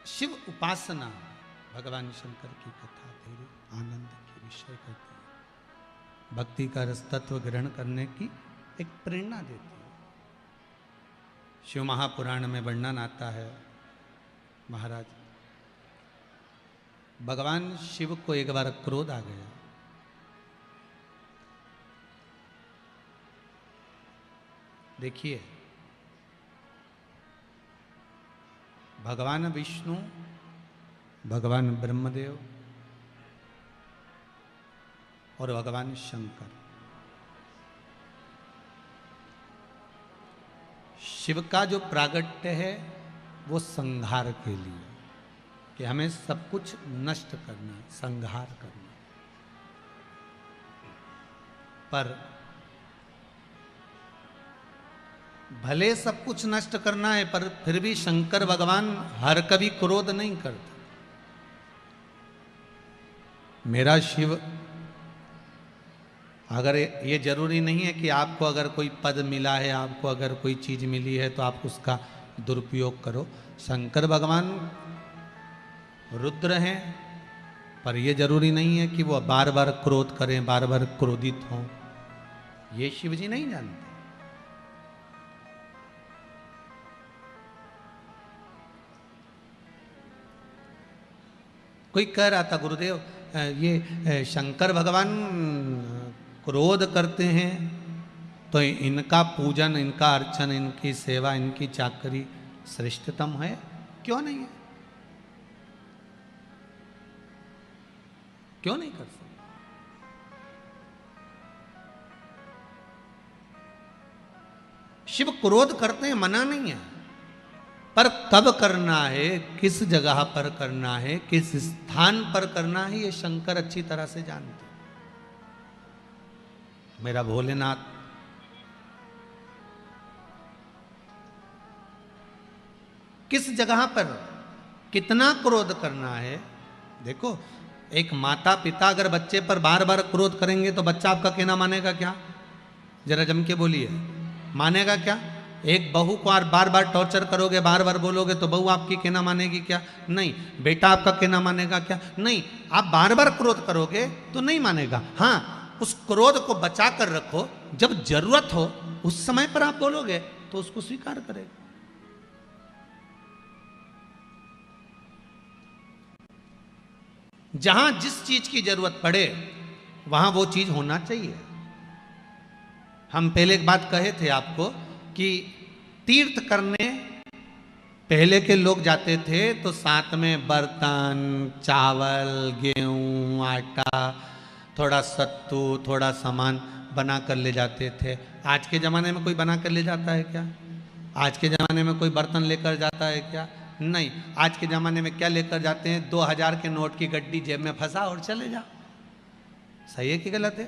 शिव उपासना भगवान शंकर की कथा तेरे आनंद के विषय करती है, भक्ति का रस तत्व ग्रहण करने की एक प्रेरणा देती है। शिव महापुराण में वर्णन आता है, महाराज भगवान शिव को एक बार क्रोध आ गया। देखिए, भगवान विष्णु, भगवान ब्रह्मदेव और भगवान शंकर, शिव का जो प्रागट्य है वो संहार के लिए, कि हमें सब कुछ नष्ट करना, संहार करना। पर भले सब कुछ नष्ट करना है, पर फिर भी शंकर भगवान हर कभी क्रोध नहीं करते। मेरा शिव, अगर ये जरूरी नहीं है कि आपको अगर कोई पद मिला है, आपको अगर कोई चीज मिली है तो आप उसका दुरुपयोग करो। शंकर भगवान रुद्र हैं, पर यह जरूरी नहीं है कि वो बार बार क्रोध करें, बार बार क्रोधित हों। ये शिव जी नहीं जानते। कोई कह रहा था, गुरुदेव ये शंकर भगवान क्रोध करते हैं तो इनका पूजन, इनका अर्चन, इनकी सेवा, इनकी चाकरी श्रेष्ठतम है। क्यों नहीं है? क्यों नहीं कर सकते? शिव क्रोध करते हैं, मना नहीं है, पर कब करना है, किस जगह पर करना है, किस स्थान पर करना है, ये शंकर अच्छी तरह से जानते। मेरा भोलेनाथ किस जगह पर कितना क्रोध करना है। देखो, एक माता पिता अगर बच्चे पर बार बार क्रोध करेंगे तो बच्चा आपका कहना मानेगा क्या? जरा जम के बोलिए, मानेगा क्या? एक बहू को बार बार टॉर्चर करोगे, बार बार बोलोगे तो बहू आपकी कहना मानेगी क्या? नहीं। बेटा आपका कहना मानेगा क्या? नहीं। आप बार बार क्रोध करोगे तो नहीं मानेगा। हाँ, उस क्रोध को बचा कर रखो, जब जरूरत हो उस समय पर आप बोलोगे तो उसको स्वीकार करेगा। जहां जिस चीज की जरूरत पड़े वहां वो चीज होना चाहिए। हम पहले एक बात कहे थे आपको कि तीर्थ करने पहले के लोग जाते थे तो साथ में बर्तन, चावल, गेहूं, आटा, थोड़ा सत्तू, थोड़ा सामान बना कर ले जाते थे। आज के ज़माने में कोई बना कर ले जाता है क्या? आज के ज़माने में कोई बर्तन लेकर जाता है क्या? नहीं। आज के ज़माने में क्या लेकर जाते हैं? 2000 के नोट की गड्डी जेब में फंसा और चले जाओ। सही है कि गलत है?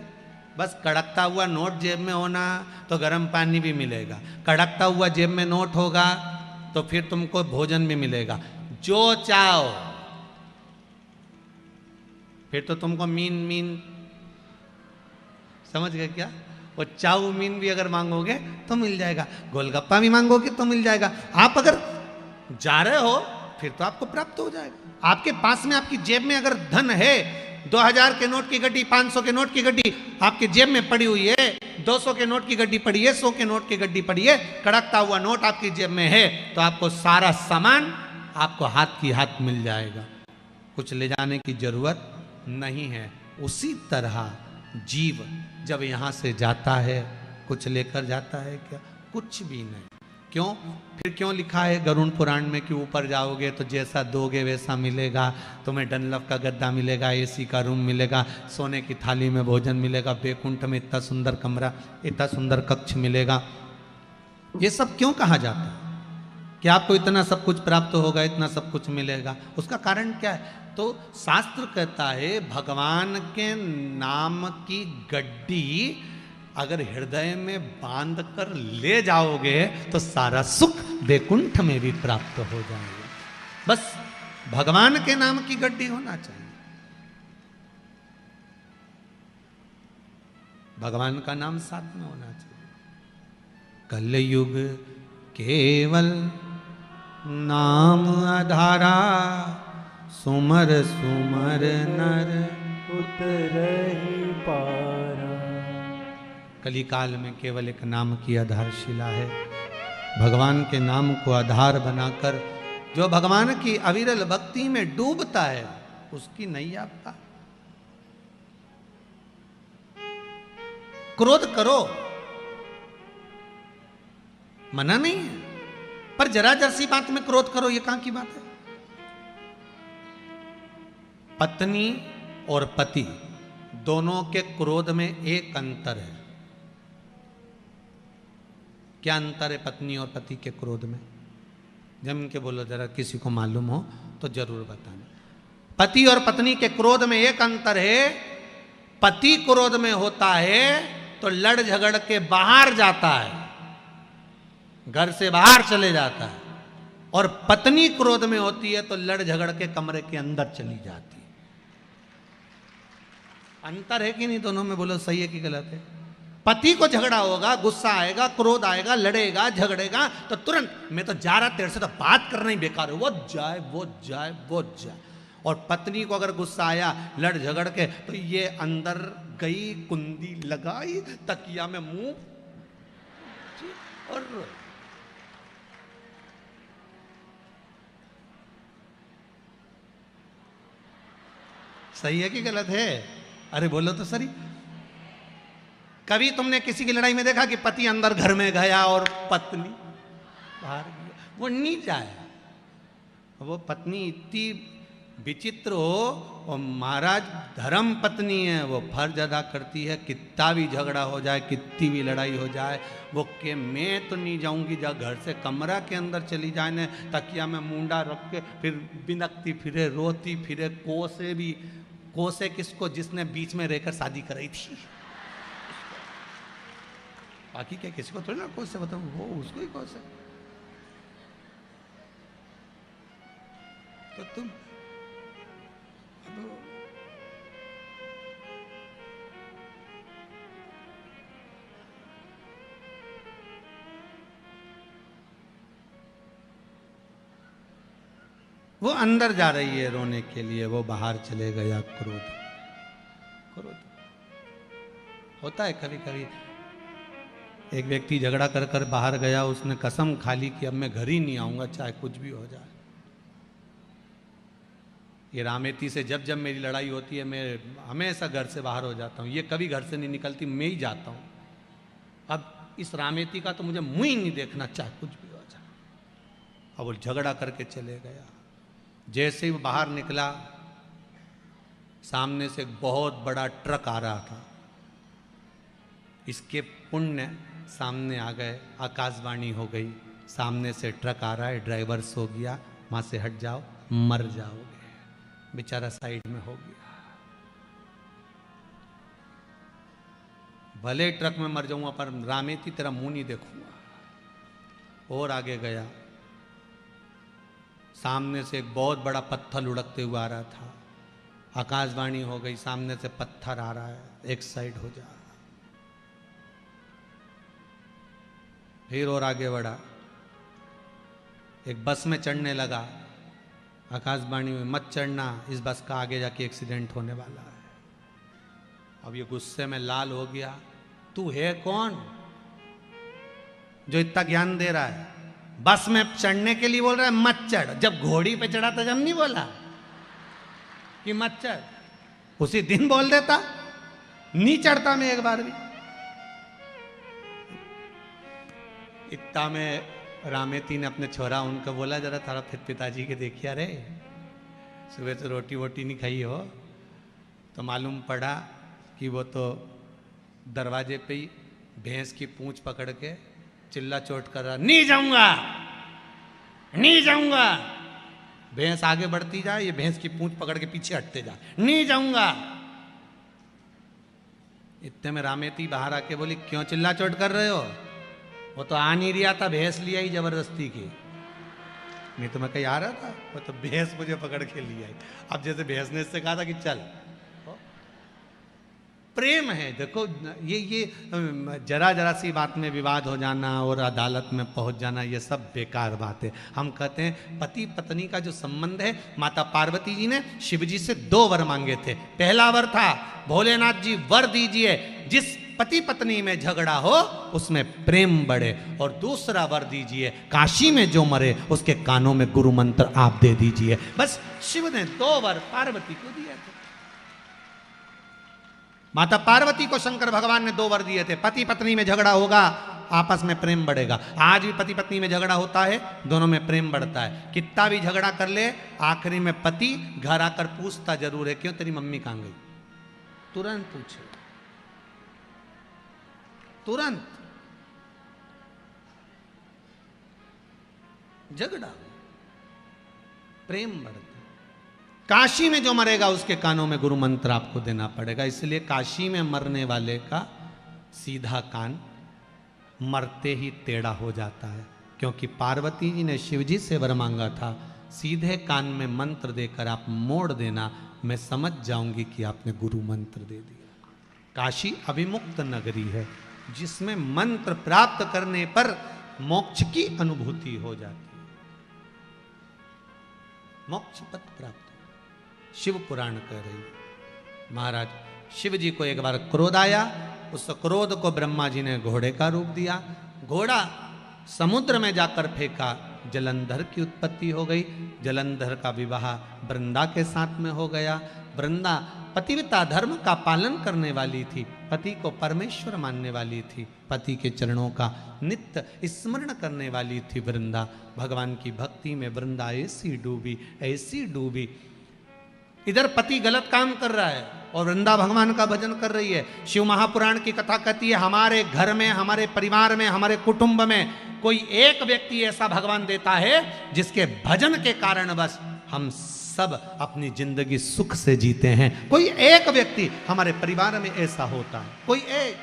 बस कड़कता हुआ नोट जेब में होना तो गर्म पानी भी मिलेगा, कड़कता हुआ जेब में नोट होगा तो फिर तुमको भोजन भी मिलेगा, जो चाहो। फिर तो तुमको मीन मीन, समझ गए क्या? वो चाउमीन भी अगर मांगोगे तो मिल जाएगा, गोलगप्पा भी मांगोगे तो मिल जाएगा। आप अगर जा रहे हो फिर तो आपको प्राप्त हो जाएगा। आपके पास में, आपकी जेब में अगर धन है, 2000 के नोट की गड्डी, 500 के नोट की गड्डी आपके जेब में पड़ी हुई है, 200 के नोट की गड्डी पड़ी है, 100 के नोट की गड्डी पड़ी है, कड़कता हुआ नोट आपकी जेब में है, तो आपको सारा सामान आपको हाथ की हाथ मिल जाएगा, कुछ ले जाने की जरूरत नहीं है। उसी तरह जीव जब यहां से जाता है कुछ लेकर जाता है क्या? कुछ भी नहीं। क्यों? फिर क्यों लिखा है गरुड़ पुराण में कि ऊपर जाओगे तो जैसा दोगे वैसा मिलेगा, तुम्हें डनलप का गद्दा मिलेगा, एसी का रूम मिलेगा, सोने की थाली में भोजन मिलेगा, बैकुंठ में इतना सुंदर कमरा, इतना सुंदर कक्ष मिलेगा। ये सब क्यों कहा जाता है कि आपको इतना सब कुछ प्राप्त होगा, इतना सब कुछ मिलेगा? उसका कारण क्या है? तो शास्त्र कहता है भगवान के नाम की गड्डी अगर हृदय में बांध कर ले जाओगे तो सारा सुख वैकुंठ में भी प्राप्त हो जाएगा। बस भगवान के नाम की गड्डी होना चाहिए। भगवान का नाम साथ में होना चाहिए। कलयुग केवल नाम आधारा सुमर सुमर नर उतरहि पारा। कलिकाल में केवल एक नाम की आधारशिला है। भगवान के नाम को आधार बनाकर जो भगवान की अविरल भक्ति में डूबता है उसकी नैया पार। क्रोध करो, मना नहीं है, पर जरा जर्सी बात में क्रोध करो, ये कहां की बात है? पत्नी और पति दोनों के क्रोध में एक अंतर है। क्या अंतर है पत्नी और पति के क्रोध में? जम के बोलो जरा, किसी को मालूम हो तो जरूर बताना। पति और पत्नी के क्रोध में एक अंतर है। पति क्रोध में होता है तो लड़ झगड़ के बाहर जाता है, घर से बाहर चले जाता है, और पत्नी क्रोध में होती है तो लड़ झगड़ के कमरे के अंदर चली जाती है। अंतर है कि नहीं दोनों में? बोलो सही है कि गलत है? पति को झगड़ा होगा, गुस्सा आएगा, क्रोध आएगा, लड़ेगा, झगड़ेगा तो तुरंत मैं तो जा रहा, तेरे से तो बात करना ही बेकार है, वो जाए वो जाए वो जाए। और पत्नी को अगर गुस्सा आया लड़ झगड़ के तो ये अंदर गई, कुंडी लगाई, तकिया में मुंह और सही है कि गलत है? अरे बोलो तो सही। कभी तुमने किसी की लड़ाई में देखा कि पति अंदर घर में गया और पत्नी बाहर गया? वो नहीं जाया। वो पत्नी इतनी विचित्र हो, और महाराज धर्म पत्नी है, वो फर्ज अदा करती है। कितना भी झगड़ा हो जाए, कितनी भी लड़ाई हो जाए, वो के मैं तो नहीं जाऊंगी, जा घर से कमरा के अंदर चली जाए ने, तकिया में मुंडा रख के फिर बिनकती फिरे, रोती फिरे, कोसे किसको? जिसने बीच में रहकर शादी कराई थी। बाकी क्या किसी को थोड़ी ना कोसे बताऊं, वो उसको ही कोसे। तो तुम वो अंदर जा रही है रोने के लिए, वो बाहर चले गया। क्रोध क्रोध होता है कभी कभी। एक व्यक्ति झगड़ा कर कर बाहर गया, उसने कसम खा ली कि अब मैं घर ही नहीं आऊंगा चाहे कुछ भी हो जाए। ये रामेती से जब जब मेरी लड़ाई होती है मैं हमेशा घर से बाहर हो जाता हूँ। ये कभी घर से नहीं निकलती, मैं ही जाता हूँ। अब इस रामेती का तो मुझे मुंह ही नहीं देखना, चाहे कुछ भी हो जाए। अब वो झगड़ा करके चले गया। जैसे ही वो बाहर निकला, सामने से एक बहुत बड़ा ट्रक आ रहा था। इसके पुण्य सामने आ गए, आकाशवाणी हो गई, सामने से ट्रक आ रहा है, ड्राइवर सो गया, वहां से हट जाओ मर जाओगे। बेचारा साइड में हो गया। भले ट्रक में मर जाऊंगा पर रामेती तेरा मुंह नहीं देखूंगा। और आगे गया, सामने से एक बहुत बड़ा पत्थर लुढ़कते हुए आ रहा था। आकाशवाणी हो गई, सामने से पत्थर आ रहा है, एक साइड हो जा। फिर और आगे बढ़ा, एक बस में चढ़ने लगा। आकाशवाणी में मत चढ़ना, इस बस का आगे जाके एक्सीडेंट होने वाला है। अब ये गुस्से में लाल हो गया। तू है कौन जो इतना ज्ञान दे रहा है? बस में चढ़ने के लिए बोल रहा है मत चढ़। जब घोड़ी पे चढ़ा था जब नहीं बोला कि मत चढ़? उसी दिन बोल देता, नहीं चढ़ता मैं एक बार भी। इतना में रामेती ने अपने छोरा उनको बोला, जरा थारा फिर पिताजी के देखिए, रे सुबह से रोटी वोटी नहीं खाई हो। तो मालूम पड़ा कि वो तो दरवाजे पे ही भैंस की पूंछ पकड़ के चिल्ला चोट कर रहा, नहीं जाऊंगा नहीं जाऊंगा। भैंस आगे बढ़ती जाए, ये भैंस की पूंछ पकड़ के पीछे हटते जा, नहीं जाऊंगा। इतने में रामेती बाहर आके बोली, क्यों चिल्ला चोट कर रहे हो? वो तो आ नहीं रहा था, भैंस लिया ही जबरदस्ती की। नहीं तो मैं कहीं आ रहा था, वो तो भैंस मुझे पकड़ के लिया। अब जैसे भैंस ने इससे कहा था कि चल, प्रेम है। देखो ये जरा जरा सी बात में विवाद हो जाना और अदालत में पहुंच जाना, ये सब बेकार बात है। हम कहते हैं पति पत्नी का जो संबंध है, माता पार्वती जी ने शिव जी से 2 वर मांगे थे। पहला वर था, भोलेनाथ जी वर दीजिए जिस पति पत्नी में झगड़ा हो उसमें प्रेम बढ़े, और दूसरा वर दीजिए काशी में जो मरे उसके कानों में गुरु मंत्र आप दे दीजिए। बस शिव ने 2 वर पार्वती को दिए थे। माता पार्वती को शंकर भगवान ने 2 वर दिए थे, पति पत्नी में झगड़ा होगा आपस में प्रेम बढ़ेगा। आज भी पति पत्नी में झगड़ा होता है, दोनों में प्रेम बढ़ता है। कितना भी झगड़ा कर ले, आखिरी में पति घर आकर पूछता जरूर है, क्यों तेरी मम्मी कहां गई? तुरंत पूछे, तुरंत। झगड़ा, प्रेम बढ़ता। काशी में जो मरेगा उसके कानों में गुरु मंत्र आपको देना पड़ेगा। इसलिए काशी में मरने वाले का सीधा कान मरते ही टेढ़ा हो जाता है, क्योंकि पार्वती जी ने शिव जी से वर मांगा था, सीधे कान में मंत्र देकर आप मोड़ देना, मैं समझ जाऊंगी कि आपने गुरु मंत्र दे दिया। काशी अविमुक्त नगरी है, जिसमें मंत्र प्राप्त करने पर मोक्ष की अनुभूति हो जाती है, मोक्ष पद प्राप्त। शिव पुराण कह रही है। महाराज शिव जी को एक बार क्रोध आया, उस क्रोध को ब्रह्मा जी ने घोड़े का रूप दिया। घोड़ा समुद्र में जाकर फेंका, जलंधर की उत्पत्ति हो गई। जलंधर का विवाह वृंदा के साथ में हो गया। वृंदा पतिव्रता धर्म का पालन करने वाली थी, पति को परमेश्वर मानने वाली थी, पति के चरणों का नित्य स्मरण करने वाली थी वृंदा। भगवान की भक्ति में वृंदा ऐसी डूबी, ऐसी डूबी। इधर पति गलत काम कर रहा है और वृंदा भगवान का भजन कर रही है। शिव महापुराण की कथा कहती है, हमारे घर में, हमारे परिवार में, हमारे कुटुंब में कोई एक व्यक्ति ऐसा भगवान देता है जिसके भजन के कारण बस हम सब अपनी जिंदगी सुख से जीते हैं। कोई एक व्यक्ति हमारे परिवार में ऐसा होता है, कोई एक।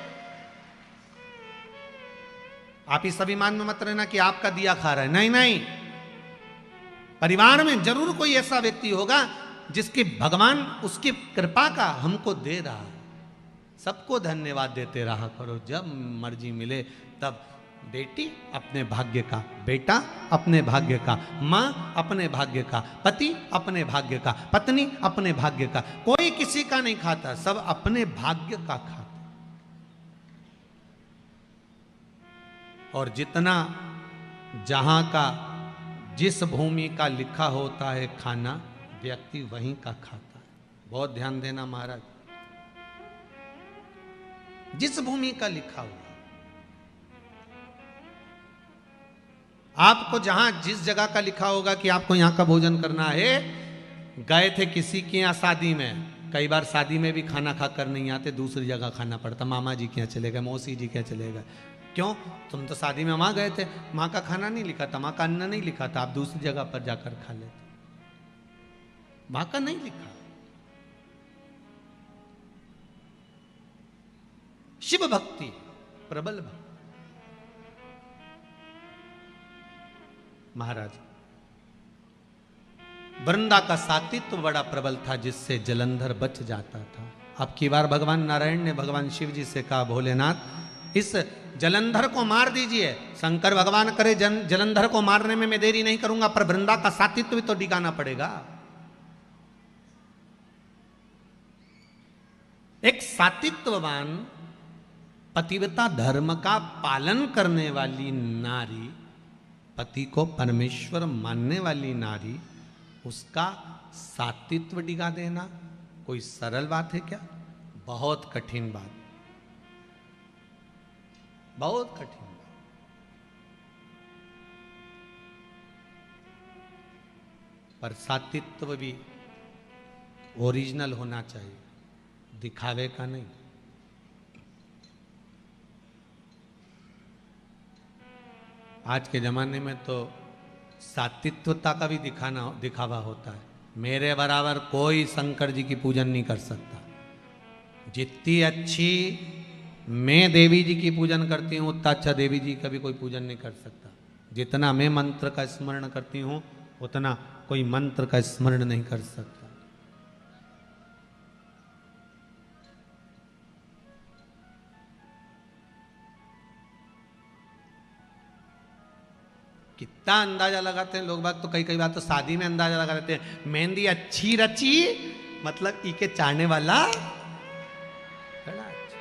आप इस अभिमान में मत रहना कि आपका दिया खा रहा है, नहीं नहीं, परिवार में जरूर कोई ऐसा व्यक्ति होगा जिसकी भगवान उसकी कृपा का हमको दे रहा है। सबको धन्यवाद देते रहा करो, जब मर्जी मिले तब। बेटी अपने भाग्य का, बेटा अपने भाग्य का, माँ अपने भाग्य का, पति अपने भाग्य का, पत्नी अपने भाग्य का। कोई किसी का नहीं खाता, सब अपने भाग्य का खाता। और जितना जहां का जिस भूमि का लिखा होता है खाना, व्यक्ति वहीं का खाता है। बहुत ध्यान देना महाराज, जिस भूमि का लिखा हुआ, आपको जहां जिस जगह का लिखा होगा कि आपको यहां का भोजन करना है। गए थे किसी के यहां शादी में, कई बार शादी में भी खाना खाकर नहीं आते, दूसरी जगह खाना पड़ता। मामा जी के यहाँ चले गए, मौसी जी के यहाँ चले गए। क्यों? तुम तो शादी में वहां गए थे, माँ का खाना नहीं लिखा था, माँ का अन्न नहीं लिखा था, आप दूसरी जगह पर जाकर खा लेते। मां का नहीं लिखा। शिव भक्ति प्रबल भक्ति। महाराज वृंदा का सातित्व बड़ा प्रबल था, जिससे जलंधर बच जाता था। अब की बार भगवान नारायण ने भगवान शिव जी से कहा, भोलेनाथ इस जलंधर को मार दीजिए। शंकर भगवान करे जलंधर को मारने में मैं देरी नहीं करूंगा, पर वृंदा का सातित्व भी तो डिगाना पड़ेगा। एक सातित्ववान पतिव्रता धर्म का पालन करने वाली नारी, पति को परमेश्वर मानने वाली नारी, उसका सातित्व डिगा देना कोई सरल बात है क्या? बहुत कठिन बात, बहुत कठिन बात। पर सातित्व भी ओरिजिनल होना चाहिए, दिखावे का नहीं। आज के जमाने में तो सातित्वता का भी दिखावा होता है। मेरे बराबर कोई शंकर जी की पूजन नहीं कर सकता। जितनी अच्छी मैं देवी जी की पूजन करती हूँ, उतना अच्छा देवी जी का भी कोई पूजन नहीं कर सकता। जितना मैं मंत्र का स्मरण करती हूँ, उतना कोई मंत्र का स्मरण नहीं कर सकता। कितना अंदाजा लगाते हैं लोग बाग, तो कई कई बार तो शादी में अंदाजा लगा लेते हैं, मेहंदी अच्छी रची मतलब ई के चाहने वाला बड़ा अच्छा।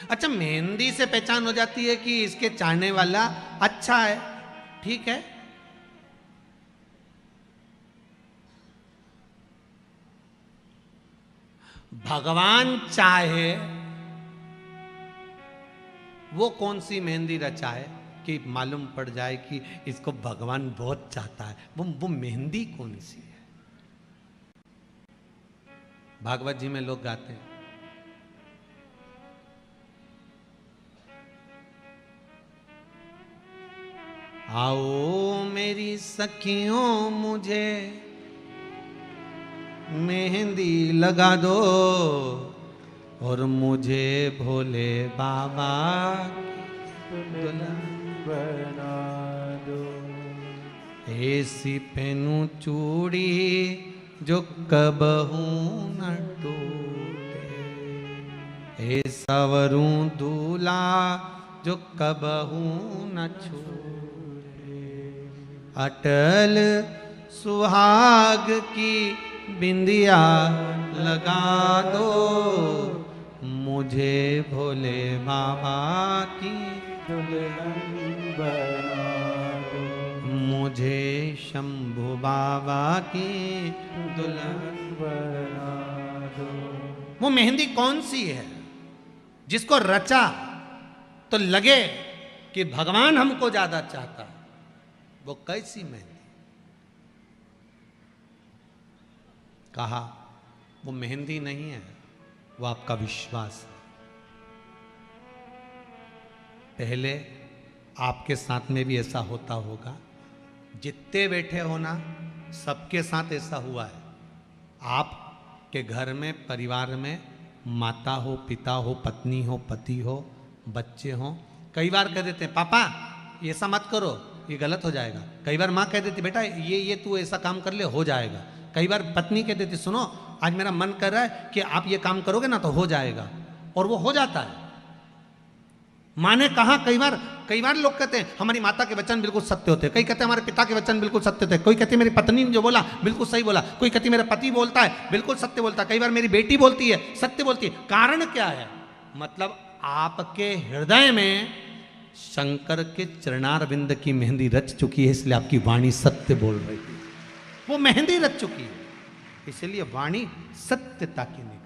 अच्छा, मेहंदी से पहचान हो जाती है कि इसके चाहने वाला अच्छा है, ठीक है। भगवान चाहे वो कौन सी मेहंदी रचाए कि मालूम पड़ जाए कि इसको भगवान बहुत चाहता है, वो मेहंदी कौन सी है। भागवत जी में लोग गाते हैं, आओ मेरी सखियों मुझे मेहंदी लगा दो और मुझे भोले बाबा दुल्हन बना दो। ऐसी पहनूं चूड़ी जो कबहू न टूटे, ऐसा वरूं दूल्हा जो कबहू न छूटे, अटल सुहाग की बिंदिया लगा दो मुझे भोले बाबा की दुल्हन बना दो। मुझे शंभु बाबा की दुल्हन बना दो। वो मेहंदी कौन सी है जिसको रचा तो लगे कि भगवान हमको ज्यादा चाहता है, वो कैसी मेहंदी। कहा वो मेहंदी नहीं है, वो आपका विश्वास है। पहले आपके साथ में भी ऐसा होता होगा, जितने बैठे हो ना सबके साथ ऐसा हुआ है। आपके घर में परिवार में माता हो, पिता हो, पत्नी हो, पति हो, बच्चे हो, कई बार कह देते हैं पापा ये ऐसा मत करो, ये गलत हो जाएगा। कई बार माँ कह देती बेटा ये तू ऐसा काम कर ले, हो जाएगा। कई बार पत्नी कह देती सुनो आज मेरा मन कर रहा है कि आप ये काम करोगे ना तो हो जाएगा, और वो हो जाता है। माँ ने कहा, कई बार लोग कहते हैं हमारी माता के वचन बिल्कुल सत्य होते हैं, कई कहते हैं हमारे पिता के वचन बिल्कुल सत्य होते हैं, कोई कहते हैं मेरी पत्नी ने जो बोला बिल्कुल सही बोला, कोई कहती मेरा पति बोलता है बिल्कुल सत्य बोलता है, कई बार मेरी बेटी बोलती है सत्य बोलती है। कारण क्या है? मतलब आपके हृदय में शंकर के चरणारविंद की मेहंदी रच चुकी है, इसलिए आपकी वाणी सत्य बोल रही है। वो मेहंदी रच चुकी है, इसलिए वाणी सत्यता की निकल।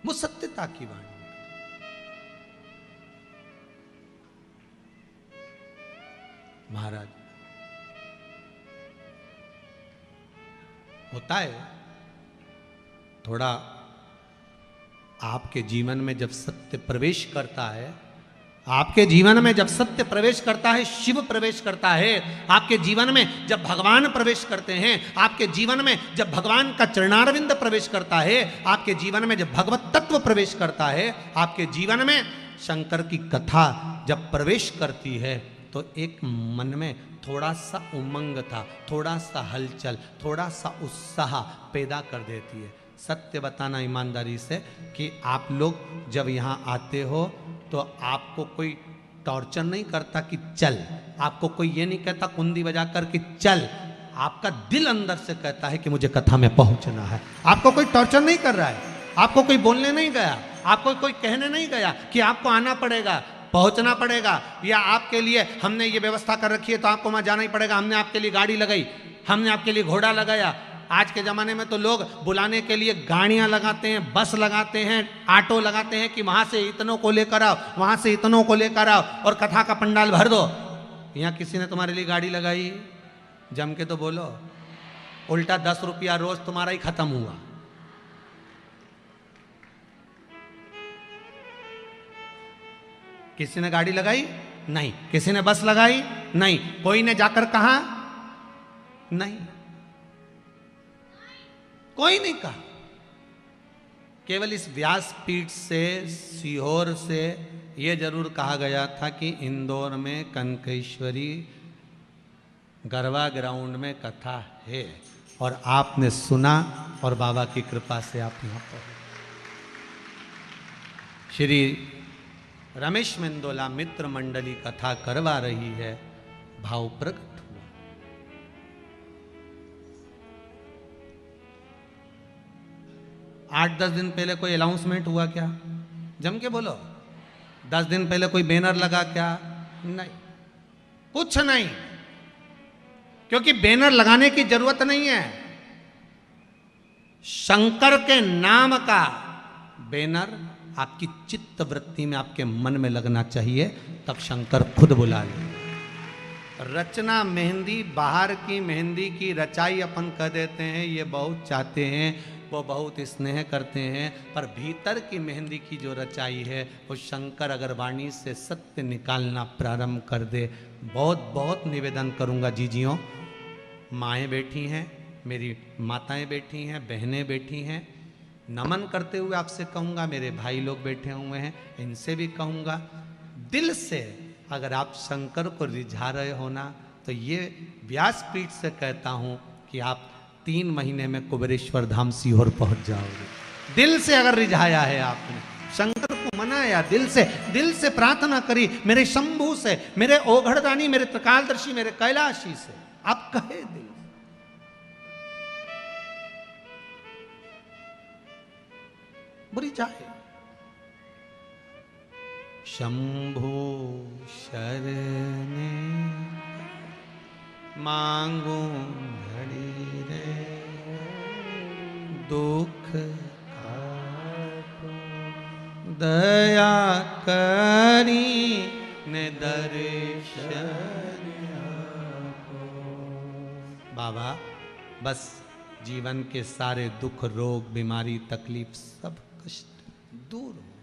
वो सत्यता की वाणी। महाराज होता है थोड़ा आपके जीवन में जब सत्य प्रवेश करता है, आपके जीवन में जब सत्य प्रवेश करता है, शिव प्रवेश करता है, आपके जीवन में जब भगवान प्रवेश करते हैं, आपके जीवन में जब भगवान का चरणारविंद प्रवेश करता है, आपके जीवन में जब भगवत तत्व प्रवेश करता है, आपके जीवन में शंकर की कथा जब प्रवेश करती है, तो एक मन में थोड़ा सा उमंग था, थोड़ा सा हलचल, थोड़ा सा उत्साह पैदा कर देती है। सत्य बताना ईमानदारी से कि आप लोग जब यहाँ आते हो तो आपको कोई टॉर्चर नहीं करता कि चल, आपको कोई ये नहीं कहता कुंडी बजा कर कि चल, आपका दिल अंदर से कहता है कि मुझे कथा में पहुंचना है। आपको कोई टॉर्चर नहीं कर रहा है, आपको कोई बोलने नहीं गया, आपको कोई कहने नहीं गया कि आपको आना पड़ेगा, पहुंचना पड़ेगा, या आपके लिए हमने ये व्यवस्था कर रखी है तो आपको वहां जाना ही पड़ेगा, हमने आपके लिए गाड़ी लगाई, हमने आपके लिए घोड़ा लगाया। आज के ज़माने में तो लोग बुलाने के लिए गाड़ियां लगाते हैं, बस लगाते हैं, ऑटो लगाते हैं कि वहां से इतनों को लेकर आओ, वहां से इतनों को लेकर आओ और कथा का पंडाल भर दो। यहाँ किसी ने तुम्हारे लिए गाड़ी लगाई? जम के तो बोलो। उल्टा 10 रुपया रोज तुम्हारा ही खत्म हुआ। किसी ने गाड़ी लगाई? नहीं। किसी ने बस लगाई? नहीं। कोई ने जाकर कहा? नहीं, कोई नहीं कहा। केवल इस व्यासपीठ से, सीहोर से यह जरूर कहा गया था कि इंदौर में कनकेश्वरी गरबा ग्राउंड में कथा है, और आपने सुना और बाबा की कृपा से आप यहाँ पर। श्री रमेश मेंदोला मित्र मंडली कथा करवा रही है, भाव प्रकट हुआ। 8-10 दिन पहले कोई अनाउंसमेंट हुआ क्या? जम के बोलो। 10 दिन पहले कोई बैनर लगा क्या? नहीं, कुछ नहीं, क्योंकि बैनर लगाने की जरूरत नहीं है। शंकर के नाम का बैनर आपकी चित्त वृत्ति में, आपके मन में लगना चाहिए, तब शंकर खुद बुला ले। रचना मेहंदी, बाहर की मेहंदी की रचाई अपन कह देते हैं, ये बहुत चाहते हैं, वो बहुत स्नेह करते हैं, पर भीतर की मेहंदी की जो रचाई है वो शंकर अगर वाणी से सत्य निकालना प्रारंभ कर दे। बहुत बहुत निवेदन करूंगा जीजियों, माएँ बैठी हैं, मेरी माताएं बैठी हैं, बहनें बैठी हैं, नमन करते हुए आपसे कहूँगा, मेरे भाई लोग बैठे हुए हैं, इनसे भी कहूँगा, दिल से अगर आप शंकर को रिझा रहे हो ना, तो ये व्यासपीठ से कहता हूँ कि आप 3 महीने में कुबेरेश्वर धाम सीहोर पहुँच जाओगे। दिल से अगर रिझाया है आपने, शंकर को मनाया, दिल से प्रार्थना करी, मेरे शंभू से, मेरे ओघड़दानी, मेरे त्रिकालदर्शी, मेरे कैलाशी से आप कहे दिल। बुरी चाहे शंभो शरणे मांगू घड़ी रे, दुख दया करी ने दर्शन। बाबा बस जीवन के सारे दुख, रोग, बीमारी, तकलीफ, सब कष्ट दूर हो।